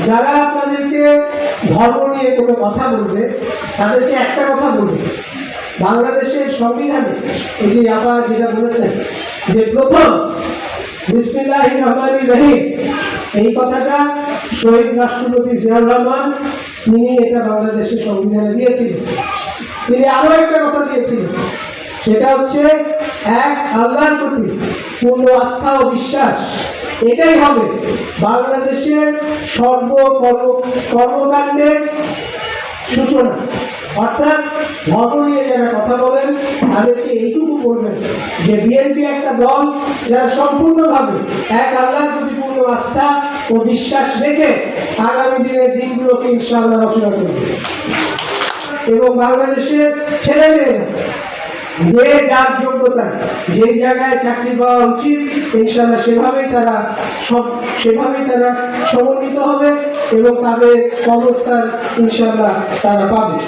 যারা আপনাদেরকে ধর্ম নিয়ে কোনো কথা বলবে তাদেরকে একটা কথা বলবে, বাংলাদেশের সংবিধানে এই যে আপা যেটা বলেছেন যে প্রথম বিসমিল্লাহির রহমানির রহিম, এই কথাটা শহীদ রাষ্ট্রপতি জিয়াউর রহমান তিনি এটা বাংলাদেশের সংবিধানে দিয়েছিলেন। তিনি আরো একটা কথা দিয়েছিলেন, সেটা হচ্ছে এক আল্লাহর প্রতি পূর্ণ আস্থা ও বিশ্বাস, এটাই হবে বাংলাদেশের কর্মকাণ্ডের সূচনা। অর্থাৎ ধর্ম নিয়ে যারা কথা বলেন তাদেরকে এইটুকু বলবেন যে বিএনপি একটা দল যারা সম্পূর্ণভাবে এক আল্লাহর প্রতি পূর্ণ আস্থা ও বিশ্বাস রেখে আগামী দিনের দিনগুলোকে ইনশাআল্লাহ রচনা করবে এবং বাংলাদেশের ছেলেমেয়েরা যে যার যোগ্যতা যেই জায়গায় চাকরি পাওয়া উচিত ইনশাআল্লাহ সেভাবেই তারা সমন্বিত হবে এবং তাদের কর্মস্থান ইনশাআল্লাহ তারা পাবে।